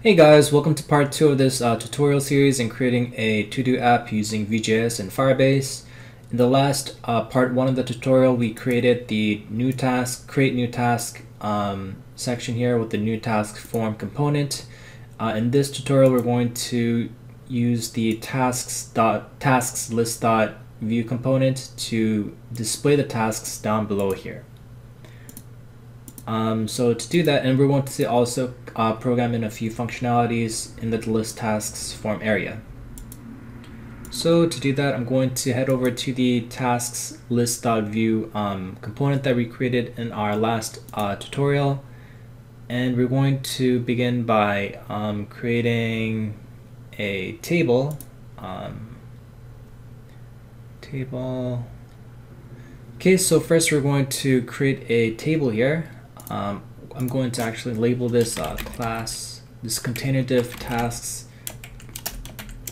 Hey guys, welcome to part 2 of this tutorial series in creating a to-do app using Vue.js and Firebase. In the last part 1 of the tutorial, we created the new task, create new task section here with the new task form component. In this tutorial, we're going to use the tasks list.view component to display the tasks down below here. So to do that, and we're going to also program in a few functionalities in the list tasks form area. So to do that, I'm going to head over to the tasks list.view component that we created in our last tutorial. And we're going to begin by creating a table. Okay, so first we're going to create a table here. I'm going to actually label this class, this container div tasks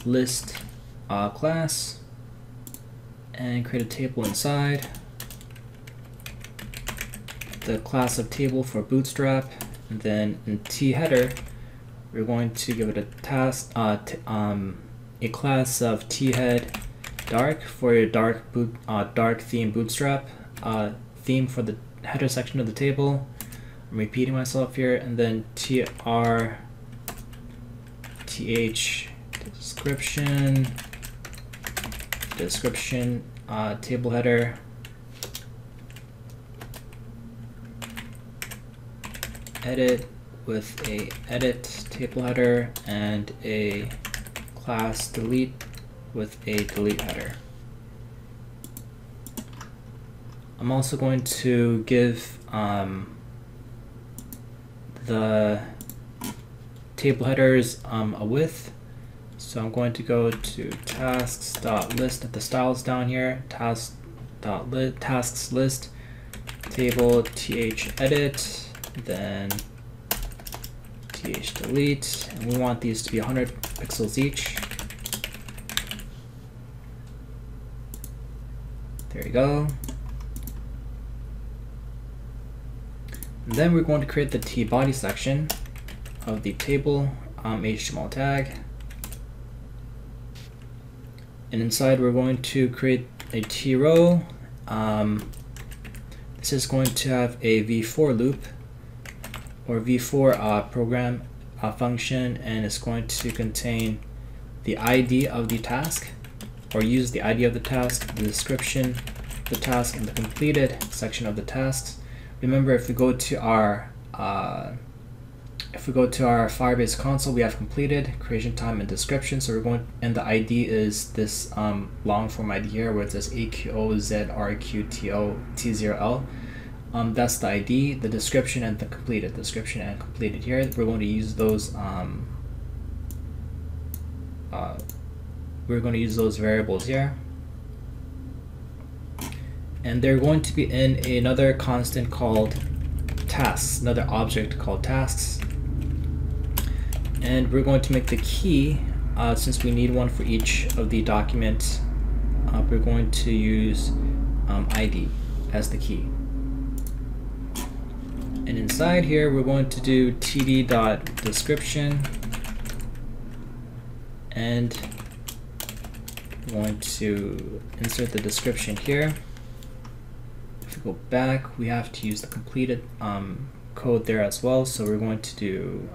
list class, and create a table inside the class of table for Bootstrap. And then in t header, we're going to give it a task, a class ofthead dark for your dark theme Bootstrap theme for the header section of the table. I'm repeating myself here, and then th description table header edit with a edit table header and a class delete with a delete header. I'm also going to give the table headers a width. So I'm going to go to tasks.list at the styles down here, tasks list table th edit, then th delete, and we want these to be 100 pixels each. There you go. And then we're going to create the t-body section of the table HTML tag. And inside we're going to create a t-row. This is going to have a v4 loop or v4 program function, and it's going to contain the ID of the task, or use the ID of the task, the description of the task, and the completed section of the tasks. Remember, if we go to our Firebase console, we have completed, creation time, and description. So we're going, and the ID is this long form ID here, where it says AQOZRQTO T0L. That's the ID, the description, and the completed. Description and completed here. We're going to use those. We're going to use those variables here. And they're going to be in another constant called tasks, another object called tasks. And we're going to make the key, since we need one for each of the documents, we're going to use ID as the key. And inside here, we're going to do td.description, and we're going to insert the description here. Go back, we have to use the completed code there as well. So we're going to do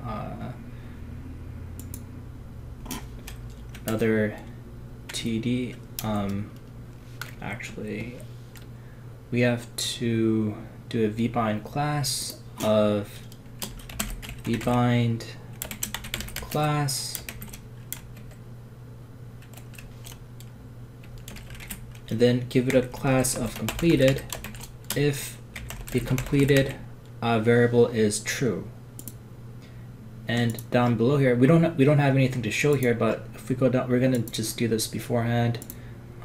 another td. Actually, we have to do a vbind class of vbind class, and then give it a class of completed if the completed variable is true. And down below here, we don't have anything to show here, but if we go down, we're gonna just do this beforehand.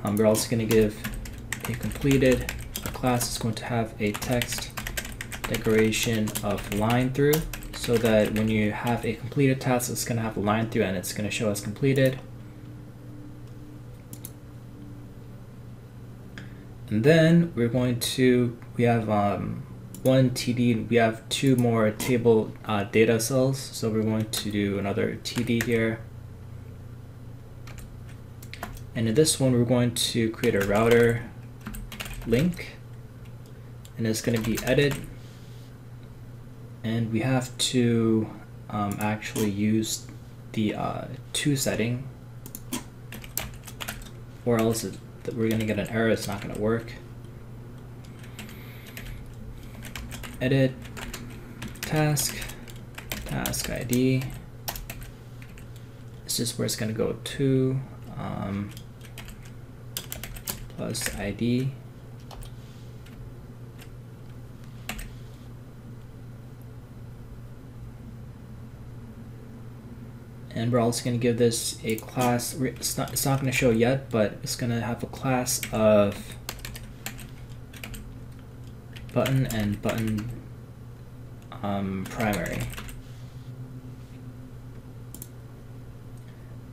We're also gonna give a completed a class is going to have a text decoration of line through, so that when you have a completed task, it's gonna have a line through and it's gonna show as completed. And then we're going to, we have one TD, we have two more table data cells. So we're going to do another TD here. And in this one, we're going to create a router link, and it's going to be edit. And we have to actually use the to setting, or else we're going to get an error. It's not going to work. Edit task ID. This is where it's going to go to plus ID. And we're also going to give this a class. It's not going to show yet, but it's going to have a class of button and button primary.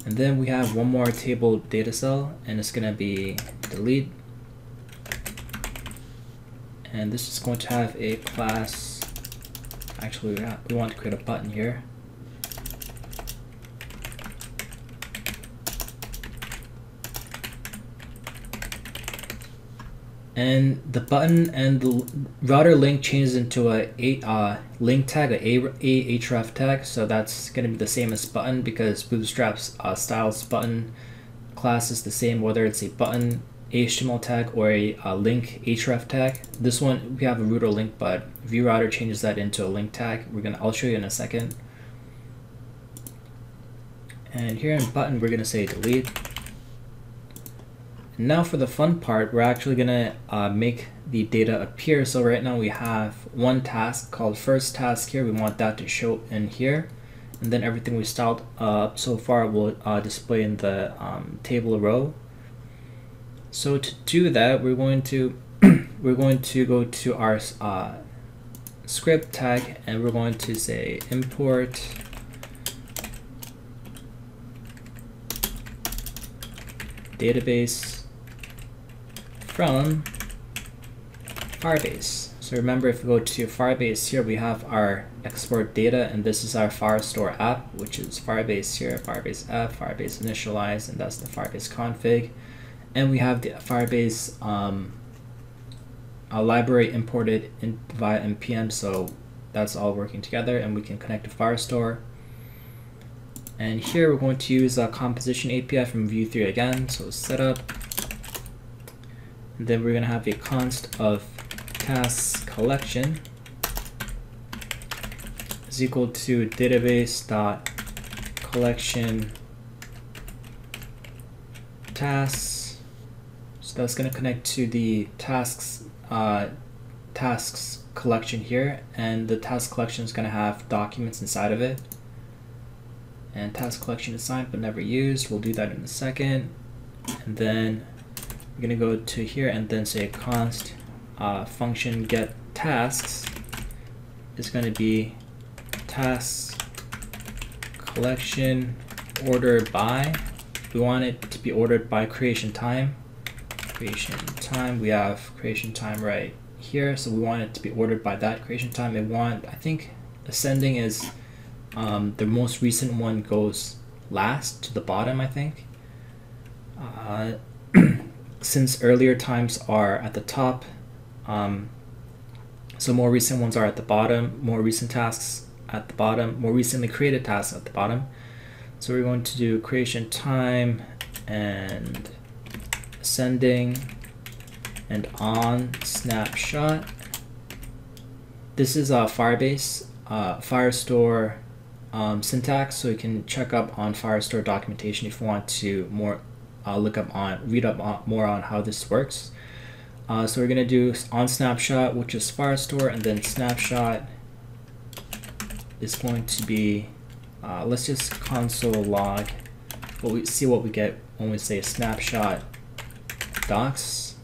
And then we have one more table data cell, and it's going to be delete. And this is going to have a class. Actually, we want to create a button here. And the button and the router link changes into a link tag, a href tag. So that's going to be the same as button, because Bootstrap's styles button class is the same whether it's a button HTML tag or a link href tag. This one we have a router link, but Vue router changes that into a link tag. I'll show you in a second. And here in button, we're going to say delete. Now for the fun part, we're actually gonna make the data appear. So right now we have one task called first task here. We want that to show in here, and then everything we styled up so far will display in the table row. So to do that, we're going to go to our script tag, and we're going to say import database from Firebase. So remember, if we go to Firebase here, we have our export data, and this is our Firestore app, which is Firebase here, Firebase app, Firebase initialize, and that's the Firebase config. And we have the Firebase library imported via npm, so that's all working together, and we can connect to Firestore. And here we're going to use a composition API from Vue3 again, so setup. And then we're going to have a const of tasks collection is equal to database dot collection tasks. So that's going to connect to the tasks collection here, and the task collection is going to have documents inside of it. And task collection is signed but never used. We'll do that in a second. And then we're going to go to here and then say const function get tasks is going to be tasks collection ordered by. We want it to be ordered by creation time. Creation time, we have creation time right here, so we want it to be ordered by that creation time. I think ascending is the most recent one goes last to the bottom, I think. Since earlier times are at the top, so more recent ones are at the bottom, more recent tasks at the bottom, more recently created tasks at the bottom. So we're going to do creation time and ascending and on snapshot. This is a Firebase Firestore syntax, so you can check up on Firestore documentation if you want to read up more on how this works. So we're gonna do on snapshot, which is Firestore, and then snapshot is going to be let's just console log see what we get when we say snapshot docs,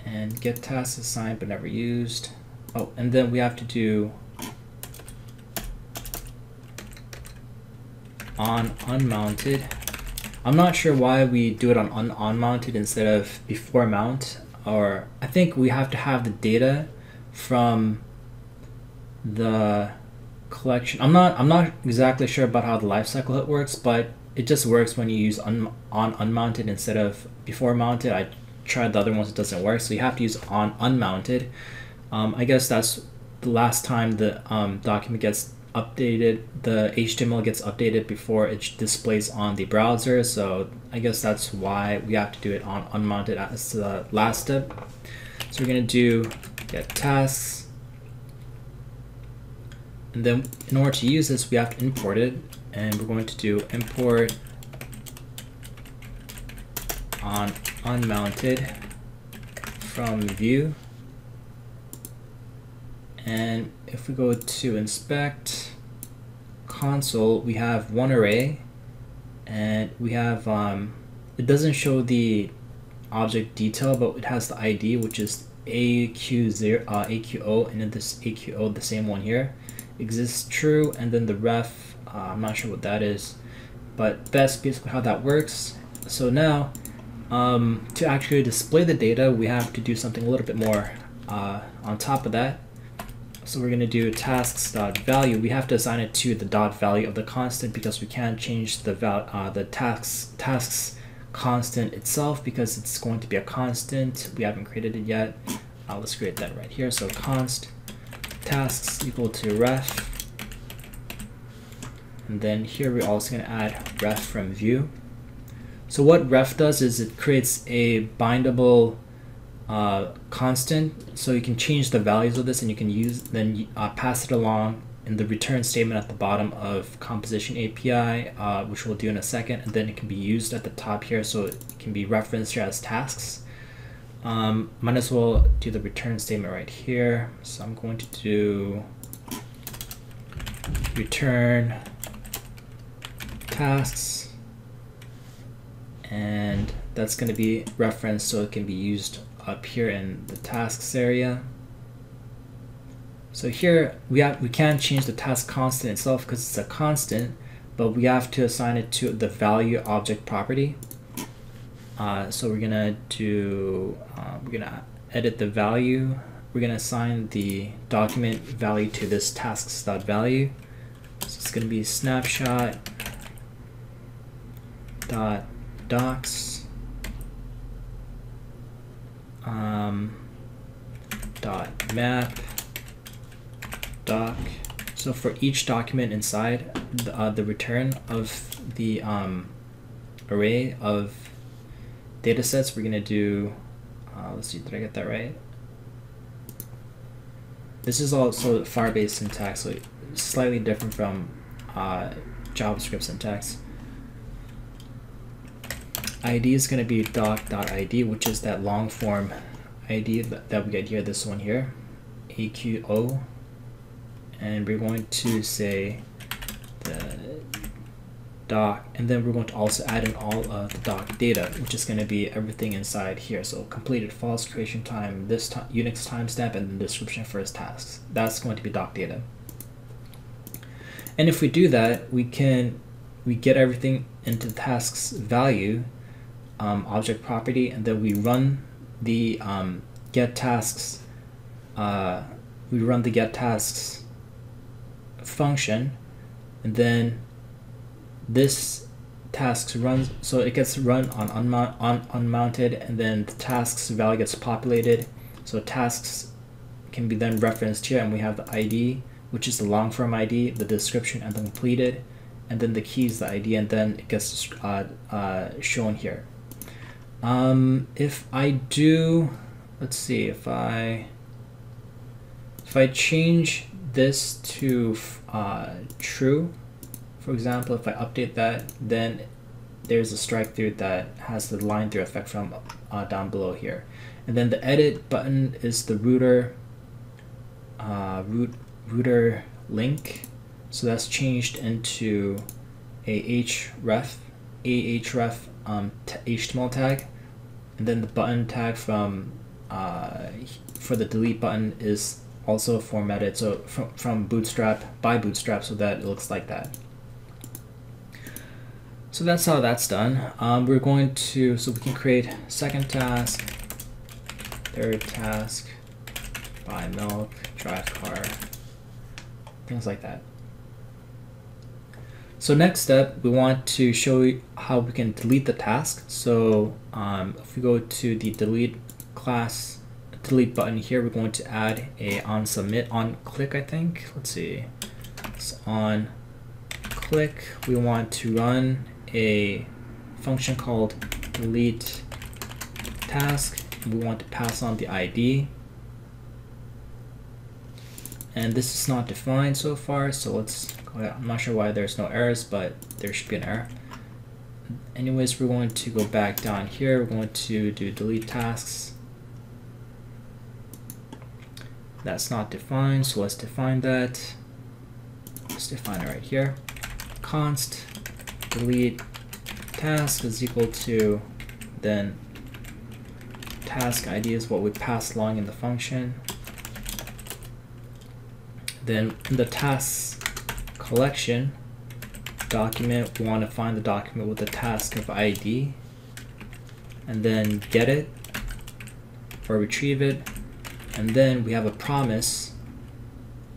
and get tasks assigned but never used. Oh, and then we have to do on unmounted. I'm not sure why we do it on unmounted instead of before mount. or I think we have to have the data from the collection. I'm not exactly sure about how the lifecycle hook works, but it just works when you use on unmounted instead of before mounted. I tried the other ones, it doesn't work, so you have to use on unmounted. I guess that's the last time the document gets updated, the HTML gets updated before it displays on the browser. So I guess that's why we have to do it on unmounted as the last step. So we're going to do get tasks, and then in order to use this we have to import it, and we're going to do import on unmounted from Vue. And if we go to inspect console, we have one array, and we have it doesn't show the object detail, but it has the ID, which is AQO, and then this AQO, the same one here, exists true, and then the ref, I'm not sure what that is, but that's basically how that works. So now to actually display the data, we have to do something a little bit more on top of that. So we're going to do tasks.value. We have to assign it to the dot value of the constant, because we can't change the tasks constant itself because it's going to be a constant. We haven't created it yet. Let's create that right here. So const tasks equal to ref, and then here we're also going to add ref from Vue. So what ref does is it creates a bindable constant, so you can change the values of this, and you can use pass it along in the return statement at the bottom of composition API, which we'll do in a second, and then it can be used at the top here, so it can be referenced here as tasks. Might as well do the return statement right here. So I'm going to do return tasks, and that's going to be referenced so it can be used up here in the tasks area. So here we can't change the task constant itself because it's a constant, but we have to assign it to the value object property. So we're gonna do we're gonna edit the value. We're gonna assign the document value to this tasks.value. So it's gonna be snapshot dot docs dot map doc. So for each document inside the return of the array of data sets, we're gonna do let's see, did I get that right? This is also Firebase syntax, so it's slightly different from JavaScript syntax. ID is going to be doc.id, which is that long form ID that we get here, this one here, AQO, and we're going to say the doc, and then we're going to also add in all of the doc data, which is going to be everything inside here. So completed false, creation time, this Unix timestamp, and the description for his tasks. That's going to be doc data. And if we do that, we get everything into the tasks value object property, and then we run the get tasks. We run the get tasks function, and then this tasks runs, so it gets run on unmounted, and then the tasks value gets populated. So tasks can be then referenced here, and we have the ID, which is the long form ID, the description, and the completed, and then the key is the ID, and then it gets shown here. If I do, let's see, if I change this to true, for example, if I update that, then there's a strike through that has the line through effect from down below here. And then the edit button is the router link, so that's changed into a href HTML tag, and then the button tag from for the delete button is also formatted so from Bootstrap by Bootstrap, so that it looks like that. So that's how that's done. We're going to, so we can create second task third task, buy milk, drive car, things like that. So next step, we want to show you how we can delete the task. So if we go to the delete class, delete button here, we're going to add a on submit on click, I think. Let's see. It's on click. We want to run a function called delete task. We want to pass on the ID. And this is not defined so far, so let's go ahead. I'm not sure why there's no errors, but there should be an error. Anyways, we're going to go back down here. We're going to do delete tasks. That's not defined, so let's define that. Let's define it right here. Const delete task is equal to, then task ID is what we pass along in the function. Then in the tasks collection document, we want to find the document with the task of ID, and then get it or retrieve it. And then we have a promise,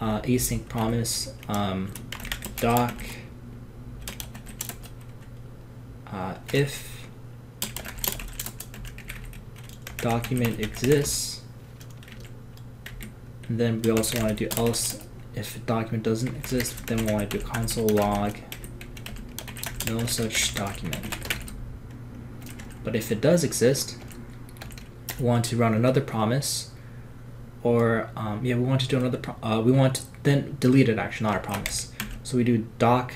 async promise, doc if document exists. And then we also want to do else if the document doesn't exist. Then we want to do console log no such document. But if it does exist, we want to run another promise, or we want to do another we want to then delete it, actually, not a promise. So we do doc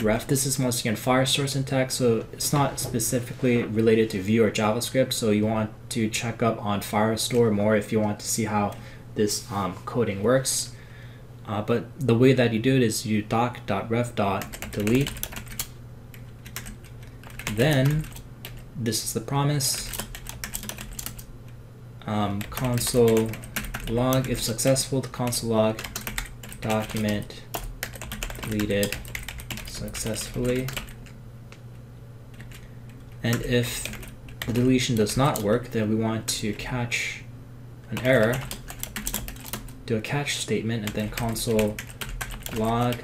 ref. This is once again Firestore syntax, so it's not specifically related to Vue or JavaScript, so you want to check up on Firestore more if you want to see how this coding works. But the way that you do it is you doc.ref.delete. Then this is the promise. Console log, if successful, the console log document deleted successfully. And if the deletion does not work, then we want to catch an error, do a catch statement, and then console log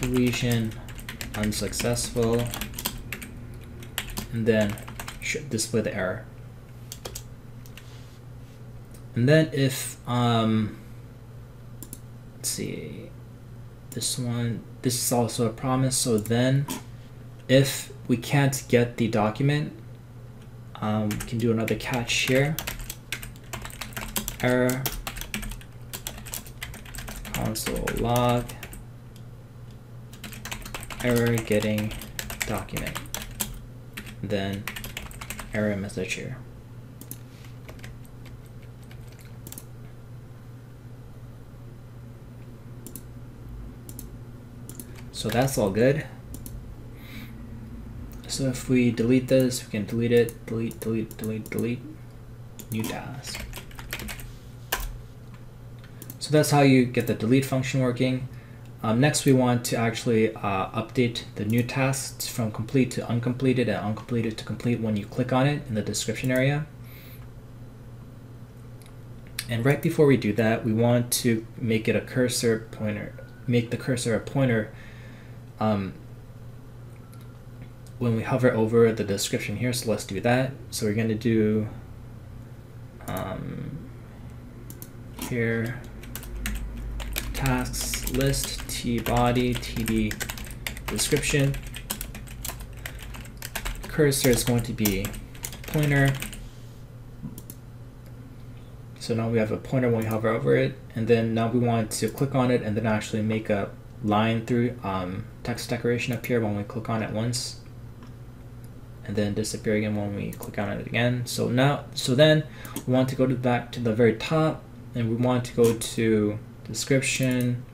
deletion unsuccessful, and then should display the error. And then if let's see, this is also a promise. So then if we can't get the document, we can do another catch here, error console log error getting document, then error message here. So that's all good. So if we delete this, we can delete it, delete, new task. So that's how you get the delete function working. Next, we want to actually update the new tasks from complete to uncompleted and uncompleted to complete when you click on it in the description area. And right before we do that, we want to make it a cursor pointer, make the cursor a pointer when we hover over the description here. So let's do that. So we're going to do here tasks list tbody td description. Cursor is going to be pointer. So now we have a pointer when we hover over it, and then now we want to click on it and then actually make a line through text decoration appear when we click on it once, and then disappear again when we click on it again. So then we want to go back to the very top, and we want to go to description,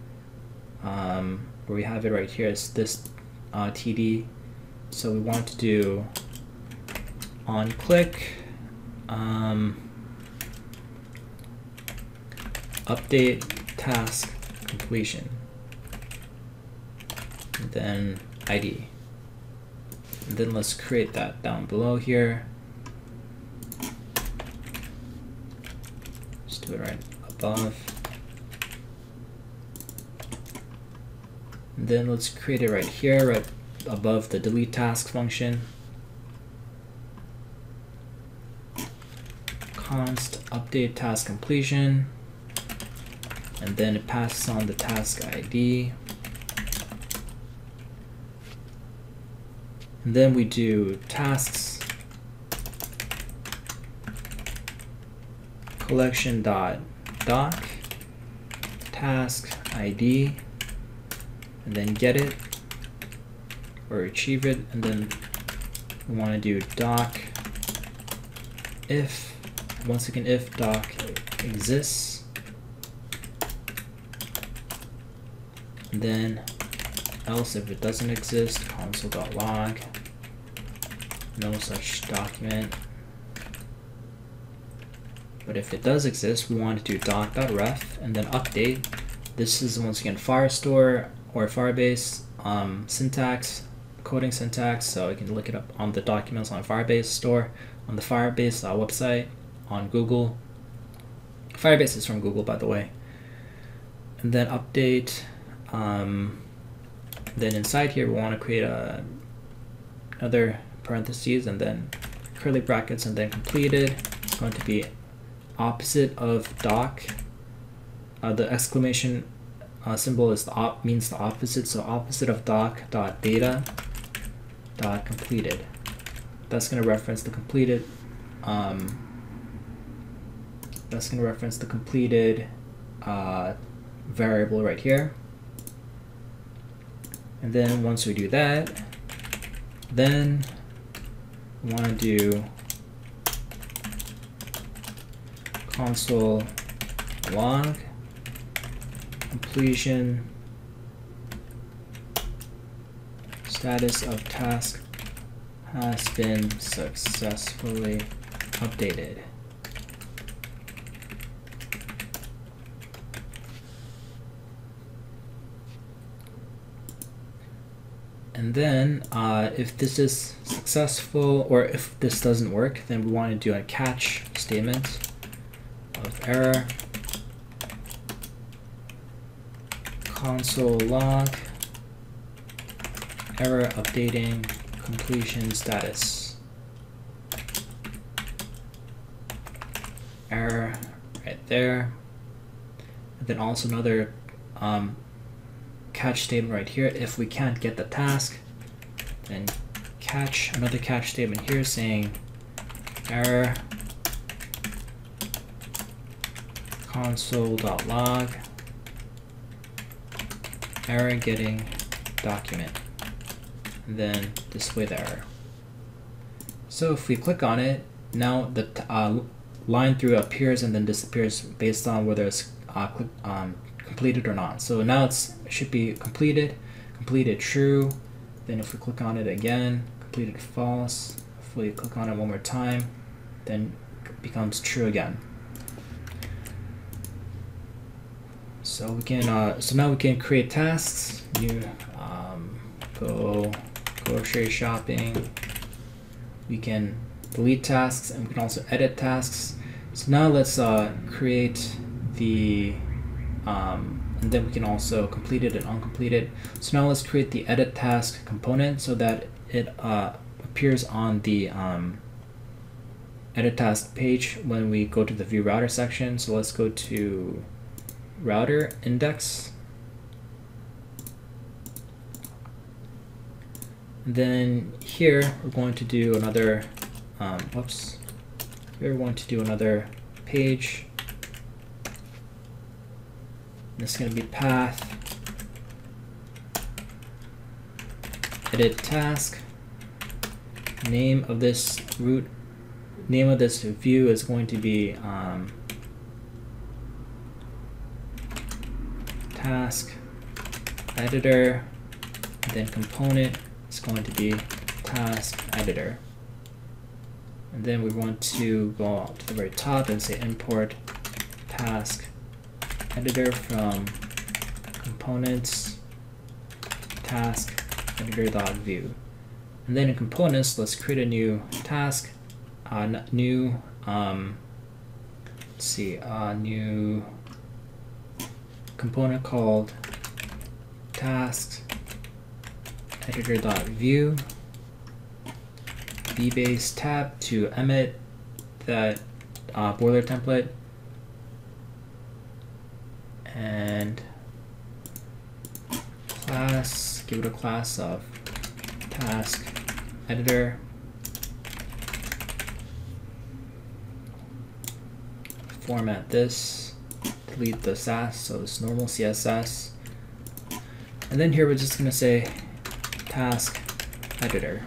where we have it right here. It's this TD. So we want to do on click, update task completion, and then ID. And then let's create that down below here. Just do it right above. And then let's create it right here, right above the delete task function. Const update task completion. And then it passes on the task ID. And then we do tasks collection.doc task ID, and then get it or retrieve it, and then we want to do doc if, once again, if doc exists, and then else if it doesn't exist, console.log, no such document. But if it does exist, we want to do doc.ref and then update. This is once again Firestore or Firebase syntax, coding syntax, so you can look it up on the documents on Firebase store, on the Firebase website, on Google. Firebase is from Google, by the way. And then update. Then inside here, we want to create another parentheses and then curly brackets and then completed. It's going to be opposite of doc. The exclamation symbol is means the opposite, so opposite of doc dot data dot completed. That's going to reference the completed. That's going to reference the completed variable right here. And then once we do that, then we want to do console log completion status of task has been successfully updated. And then if this is successful, or if this doesn't work, then we want to do a catch statement of error console log error updating completion status. Error right there. And then also another catch statement right here. If we can't get the task, then catch, another catch statement here saying error console.log error getting document, and then display the error. So if we click on it, now the line through appears and then disappears based on whether it's completed or not. So now it should be completed true. Then if we click on it again, completed false. If we click on it one more time, then it becomes true again. So we can so now we can create tasks. New go grocery shopping. We can delete tasks, and we can also edit tasks. So now let's create the and then we can also complete it and uncomplete it. So now let's create the edit task component so that it appears on the edit task page when we go to the Vue router section. So let's go to router index. And then here we're going to do another here we're going to do another page. This is going to be path edit task. Name of this view is going to be task editor, and then component is going to be task editor. And then we want to go up to the very top and say import task editor from components task editor.view. And then in components, let's create a new task, new component called tasks editor.view Vbase tab to emit that boiler template, and class, give it a class of task editor, format this, delete the Sass, so it's normal CSS, and then here we're just going to say task editor.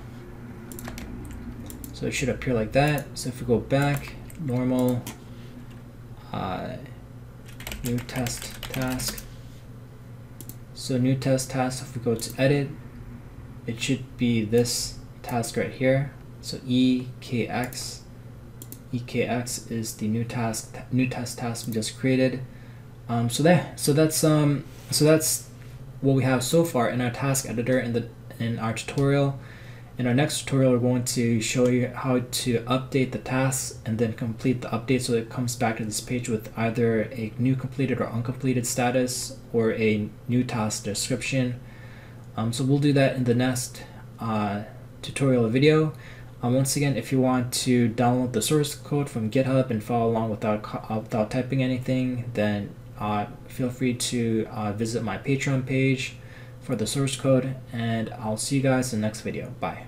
So it should appear like that. So if we go back, normal, new test task. So new test task, if we go to edit, it should be this task right here. So EKX is the new test task we just created. So that's what we have so far in our task editor in our tutorial. In our next tutorial, we're going to show you how to update the tasks and then complete the update so it comes back to this page with either a new completed or uncompleted status or a new task description. So we'll do that in the next tutorial video. Once again, if you want to download the source code from GitHub and follow along without typing anything, then feel free to visit my Patreon page for the source code, and I'll see you guys in the next video. Bye.